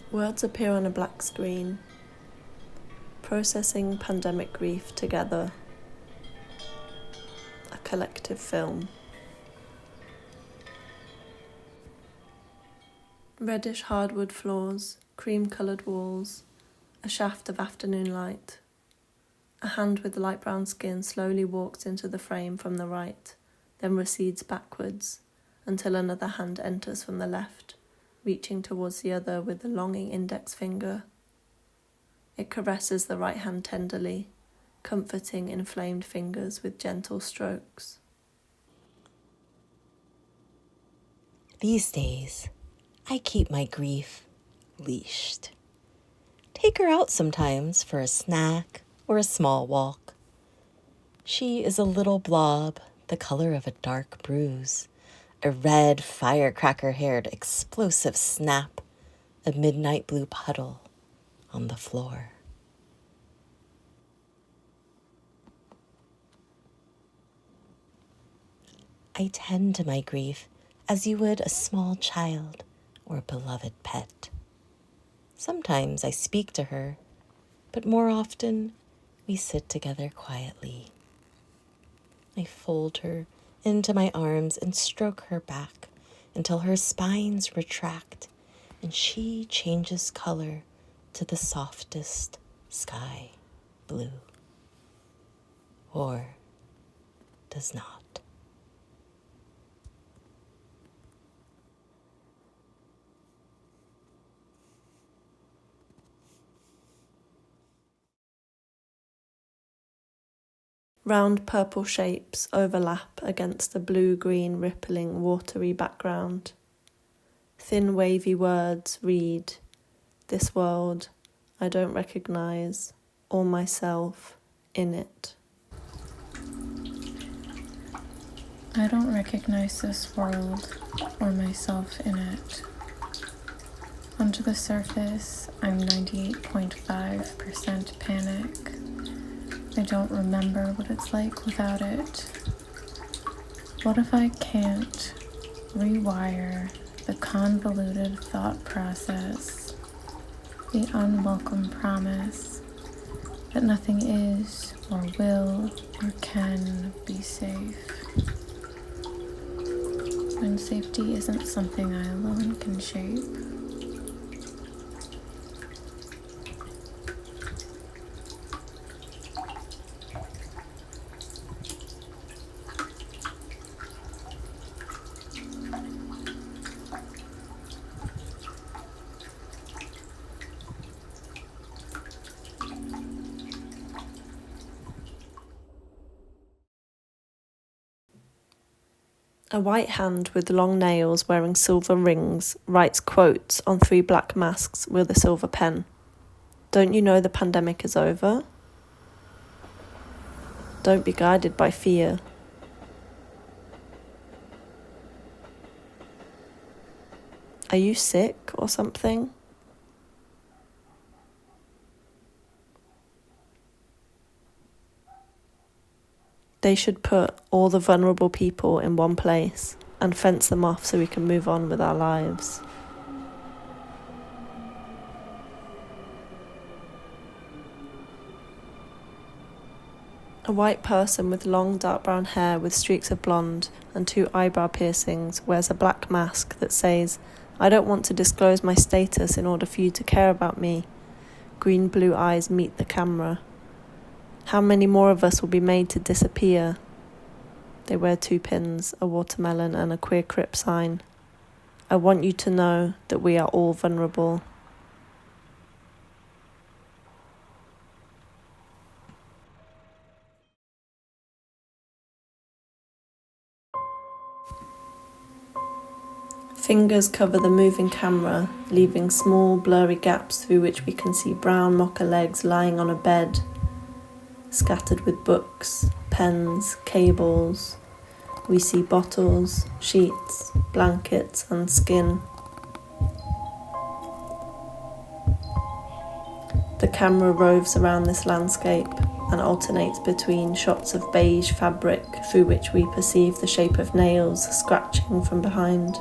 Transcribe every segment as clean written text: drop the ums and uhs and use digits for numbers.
Words appear on a black screen. Processing pandemic grief together. A collective film. Reddish hardwood floors, cream-coloured walls, a shaft of afternoon light. A hand with light brown skin slowly walks into the frame from the right, then recedes backwards, until another hand enters from the left, reaching towards the other with a longing index finger. It caresses the right hand tenderly, comforting inflamed fingers with gentle strokes. These days, I keep my grief leashed. Take her out sometimes for a snack or a small walk. She is a little blob, the color of a dark bruise, a red firecracker-haired explosive snap, a midnight blue puddle on the floor. I tend to my grief as you would a small child or a beloved pet. Sometimes I speak to her, but more often we sit together quietly. I fold her into my arms and stroke her back until her spines retract and she changes color to the softest sky blue. Or does not. Round purple shapes overlap against a blue-green rippling watery background. Thin wavy words read, "This world I don't recognize, or myself in it." I don't recognize this world or myself in it. Under the surface, I'm 98.5% panic. I don't remember what it's like without it. What if I can't rewire the convoluted thought process, the unwelcome promise that nothing is or will or can be safe? When safety isn't something I alone can shape. A white hand with long nails wearing silver rings writes quotes on 3 black masks with a silver pen. Don't you know the pandemic is over? Don't be guided by fear. Are you sick or something? They should put all the vulnerable people in one place and fence them off so we can move on with our lives. A white person with long dark brown hair with streaks of blonde and 2 eyebrow piercings wears a black mask that says, "I don't want to disclose my status in order for you to care about me." Green blue eyes meet the camera. How many more of us will be made to disappear? They wear 2 pins, a watermelon and a queer crip sign. I want you to know that we are all vulnerable. Fingers cover the moving camera, leaving small blurry gaps through which we can see brown mocha legs lying on a bed, scattered with books, pens, cables. We see bottles, sheets, blankets and skin. The camera roves around this landscape and alternates between shots of beige fabric through which we perceive the shape of nails scratching from behind.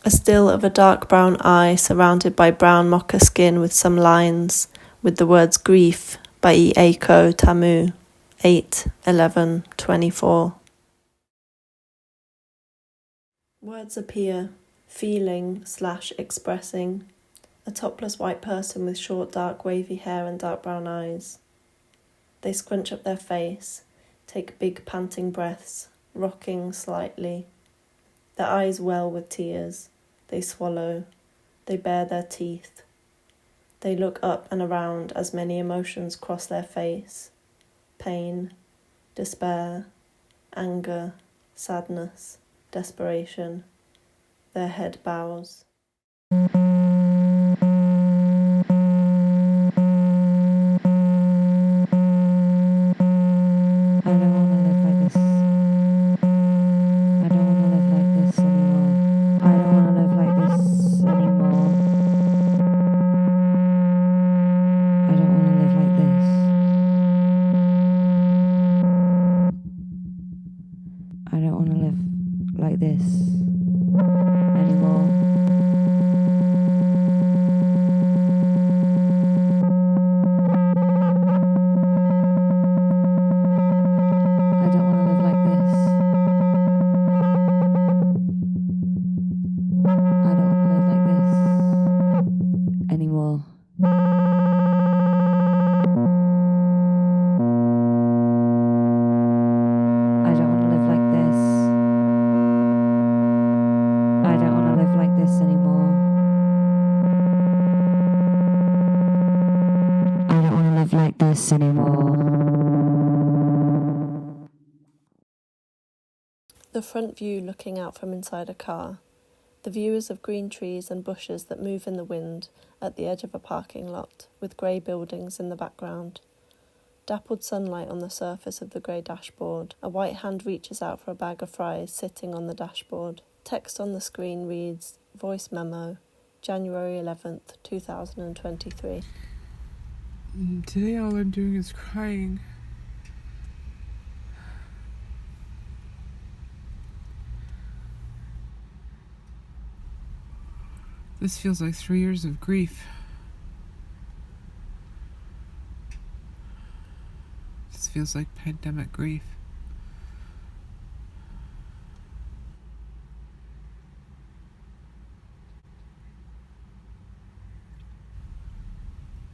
A still of a dark brown eye surrounded by brown mocha skin with some lines, with the words grief by Eiko Tamu, 8/11/24. Words appear, feeling/expressing. A topless white person with short dark wavy hair and dark brown eyes. They scrunch up their face, take big panting breaths, rocking slightly. Their eyes well with tears. They swallow. They bare their teeth. They look up and around as many emotions cross their face. Pain, despair, anger, sadness, desperation. Their head bows. The front view looking out from inside a car. The view is of green trees and bushes that move in the wind at the edge of a parking lot, with grey buildings in the background. Dappled sunlight on the surface of the grey dashboard. A white hand reaches out for a bag of fries sitting on the dashboard. Text on the screen reads, Voice memo, January 11th, 2023. Today all I'm doing is crying. This feels like 3 years of grief. This feels like pandemic grief.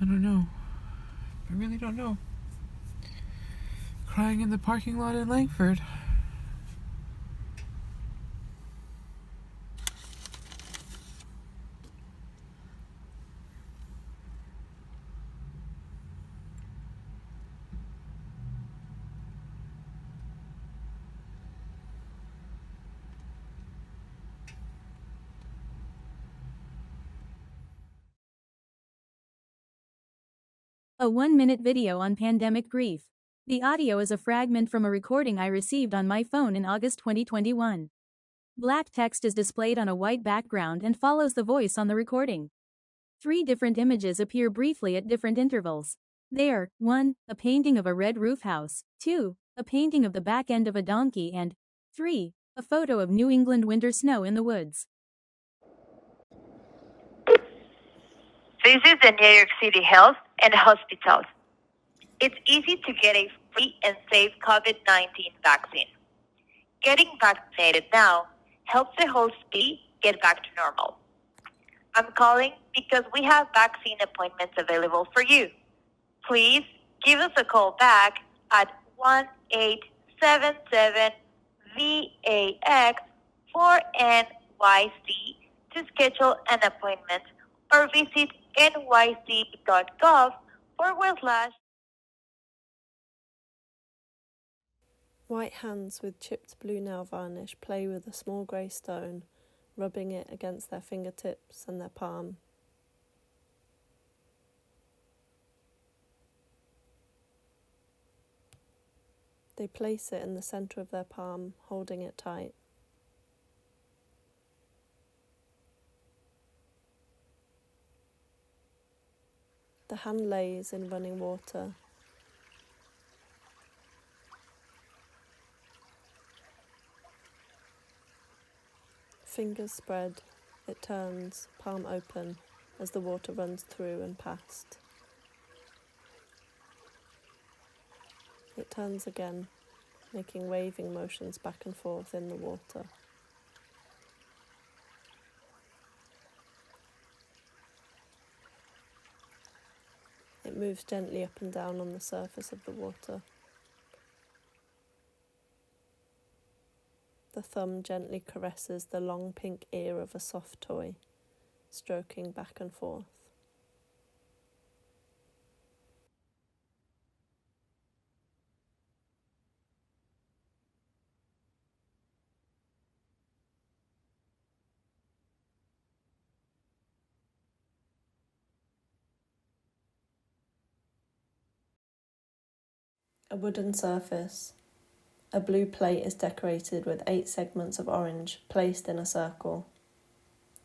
I don't know. I really don't know. Crying in the parking lot in Langford. A 1-minute video on pandemic grief. The audio is a fragment from a recording I received on my phone in August 2021. Black text is displayed on a white background and follows the voice on the recording. 3 different images appear briefly at different intervals. They are 1. A painting of a red roof house, 2. A painting of the back end of a donkey, and 3. A photo of New England winter snow in the woods. This is the New York City Health and Hospitals. It's easy to get a free and safe COVID-19 vaccine. Getting vaccinated now helps the whole city get back to normal. I'm calling because we have vaccine appointments available for you. Please give us a call back at 1-877-VAX-4NYC to schedule an appointment or visit nyc.gov/. White hands with chipped blue nail varnish play with a small grey stone, rubbing it against their fingertips and their palm. They place it in the centre of their palm, holding it tight. The hand lays in running water. Fingers spread, It turns, palm open, as the water runs through and past. It turns again, making waving motions back and forth in the water. It moves gently up and down on the surface of the water. The thumb gently caresses the long pink ear of a soft toy, stroking back and forth. A wooden surface. A blue plate is decorated with 8 segments of orange placed in a circle.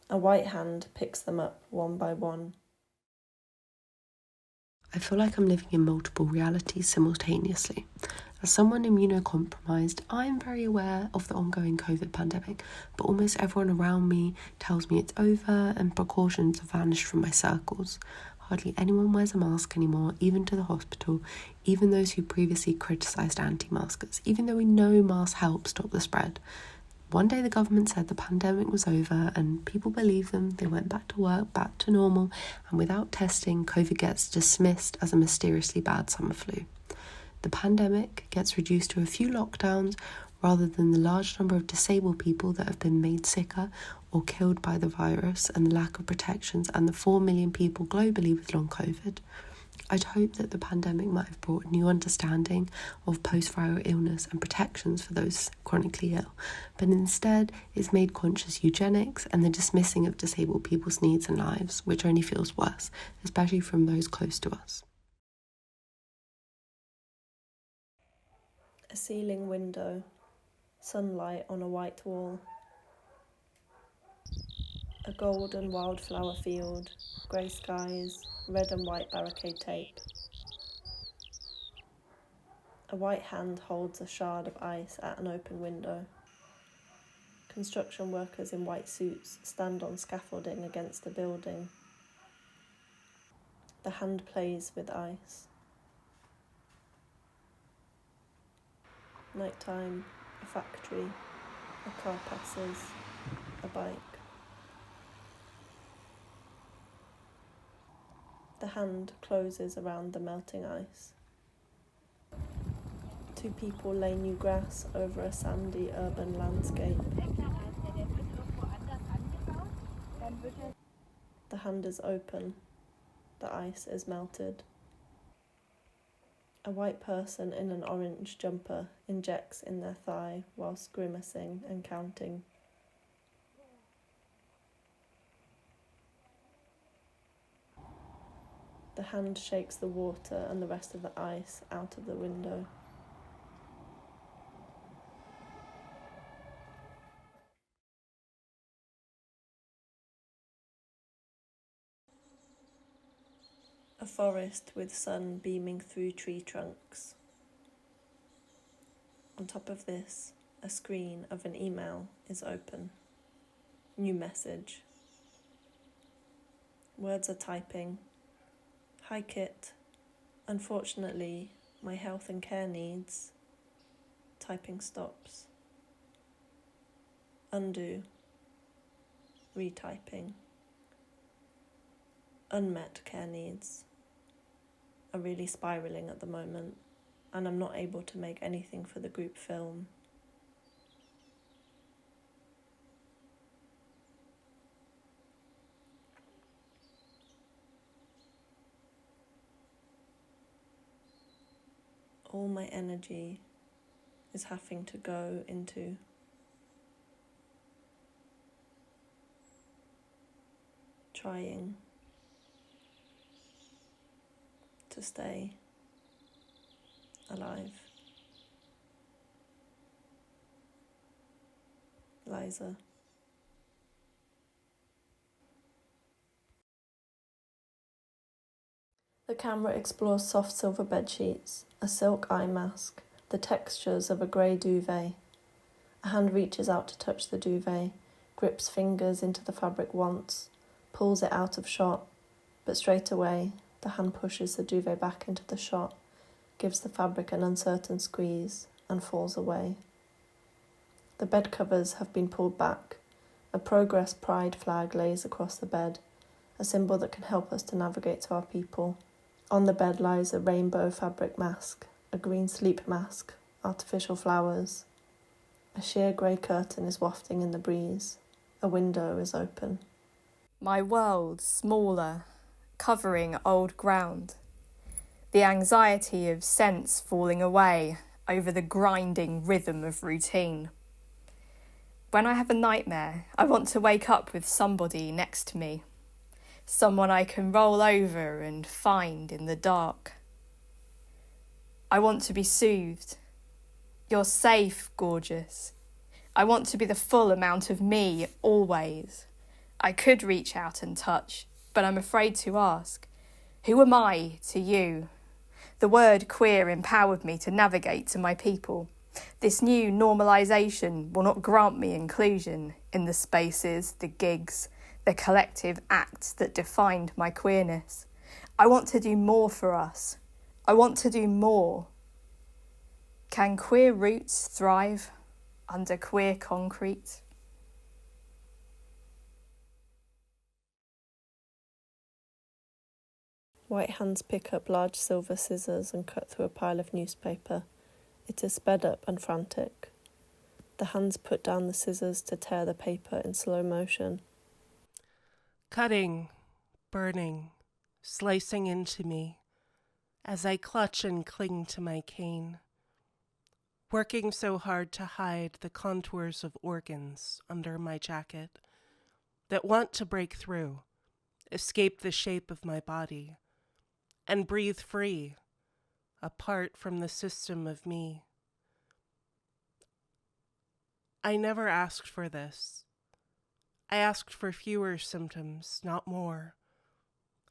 A white hand picks them up one by one. I feel like I'm living in multiple realities simultaneously. As someone immunocompromised, I'm very aware of the ongoing COVID pandemic, but almost everyone around me tells me it's over and precautions have vanished from my circles. Hardly anyone wears a mask anymore, even to the hospital, even those who previously criticised anti-maskers, even though we know masks help stop the spread. One day the government said the pandemic was over and people believed them. They went back to work, back to normal, and without testing, COVID gets dismissed as a mysteriously bad summer flu. The pandemic gets reduced to a few lockdowns rather than the large number of disabled people that have been made sicker or killed by the virus and the lack of protections and the 4 million people globally with long COVID. I'd hope that the pandemic might have brought a new understanding of post-viral illness and protections for those chronically ill, but instead it's made conscious eugenics and the dismissing of disabled people's needs and lives, which only feels worse, especially from those close to us. A ceiling window, sunlight on a white wall. A golden wildflower field, grey skies, red and white barricade tape. A white hand holds a shard of ice at an open window. Construction workers in white suits stand on scaffolding against a building. The hand plays with ice. Nighttime, a factory, a car passes, a bike. The hand closes around the melting ice. 2 people lay new grass over a sandy urban landscape. The hand is open. The ice is melted. A white person in an orange jumper injects in their thigh whilst grimacing and counting. The hand shakes the water and the rest of the ice out of the window. A forest with sun beaming through tree trunks. On top of this, a screen of an email is open. New message. Words are typing. Hi Kit. Unfortunately, my health and care needs. Typing stops. Undo. Retyping. Unmet care needs are really spiralling at the moment, and I'm not able to make anything for the group film. All my energy is having to go into trying to stay alive. Liza. The camera explores soft silver bedsheets, a silk eye mask, the textures of a grey duvet. A hand reaches out to touch the duvet, grips fingers into the fabric once, pulls it out of shot, but straight away the hand pushes the duvet back into the shot, gives the fabric an uncertain squeeze, and falls away. The bed covers have been pulled back. A progress pride flag lays across the bed, a symbol that can help us to navigate to our people. On the bed lies a rainbow fabric mask, a green sleep mask, artificial flowers. A sheer grey curtain is wafting in the breeze. A window is open. My world smaller, covering old ground. The anxiety of sense falling away over the grinding rhythm of routine. When I have a nightmare, I want to wake up with somebody next to me. Someone I can roll over and find in the dark. I want to be soothed. You're safe, gorgeous. I want to be the full amount of me, always. I could reach out and touch, but I'm afraid to ask. Who am I to you? The word queer empowered me to navigate to my people. This new normalisation will not grant me inclusion in the spaces, the gigs, the collective acts that defined my queerness. I want to do more for us. I want to do more. Can queer roots thrive under queer concrete? White hands pick up large silver scissors and cut through a pile of newspaper. It is sped up and frantic. The hands put down the scissors to tear the paper in slow motion. Cutting, burning, slicing into me as I clutch and cling to my cane. Working so hard to hide the contours of organs under my jacket that want to break through, escape the shape of my body, and breathe free, apart from the system of me. I never asked for this. I asked for fewer symptoms, not more.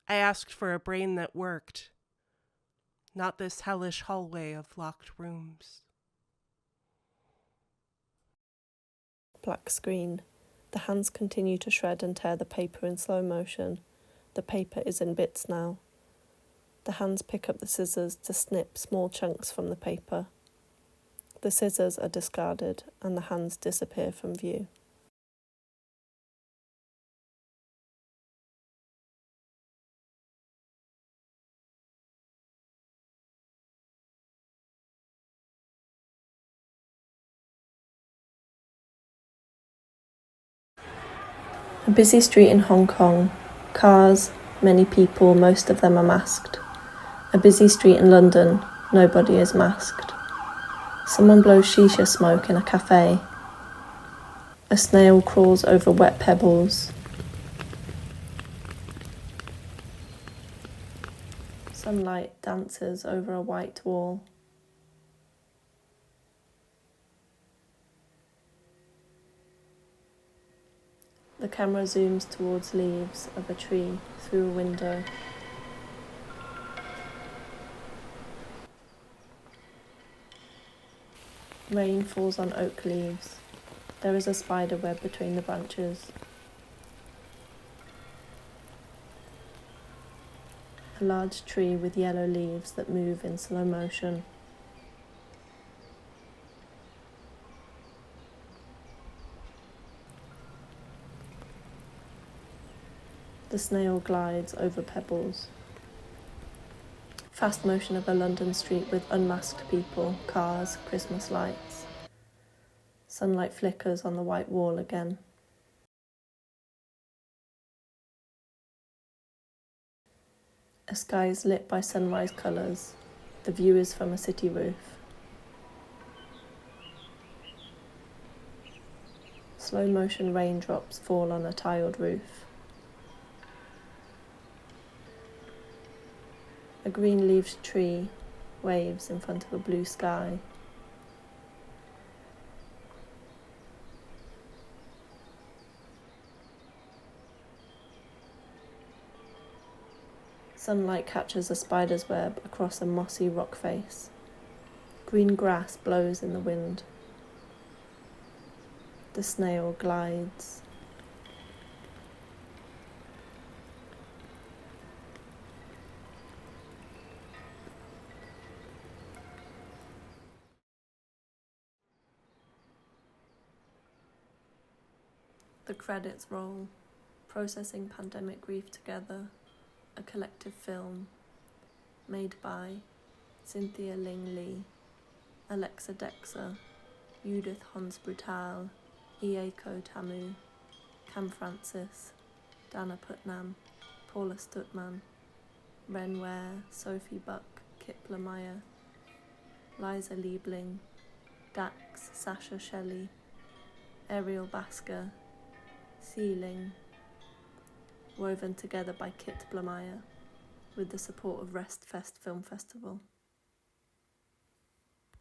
I asked for a brain that worked, not this hellish hallway of locked rooms. Black screen. The hands continue to shred and tear the paper in slow motion. The paper is in bits now. The hands pick up the scissors to snip small chunks from the paper. The scissors are discarded and the hands disappear from view. A busy street in Hong Kong. Cars, many people, most of them are masked. A busy street in London. Nobody is masked. Someone blows shisha smoke in a cafe. A snail crawls over wet pebbles. Sunlight dances over a white wall. The camera zooms towards leaves of a tree through a window. Rain falls on oak leaves. There is a spider web between the branches. A large tree with yellow leaves that move in slow motion. The snail glides over pebbles. Fast motion of a London street with unmasked people, cars, Christmas lights. Sunlight flickers on the white wall again. A sky is lit by sunrise colours. The view is from a city roof. Slow motion raindrops fall on a tiled roof. A green-leaved tree waves in front of a blue sky. Sunlight catches a spider's web across a mossy rock face. Green grass blows in the wind. The snail glides. The credits roll, processing pandemic grief together, a collective film, made by Cynthia Ling Lee, Alexa Dexter, Judith Hans Brutal, Ieko Tamu, Cam Francis, Dana Putnam, Paula Stutman, Ren Ware, Sophie Buck, Kit Blamire, Liza Liebling, Dax, Sasha Shelley, Ariel Basker, Sealing, woven together by Kit Blamire with the support of RestFest Film Festival.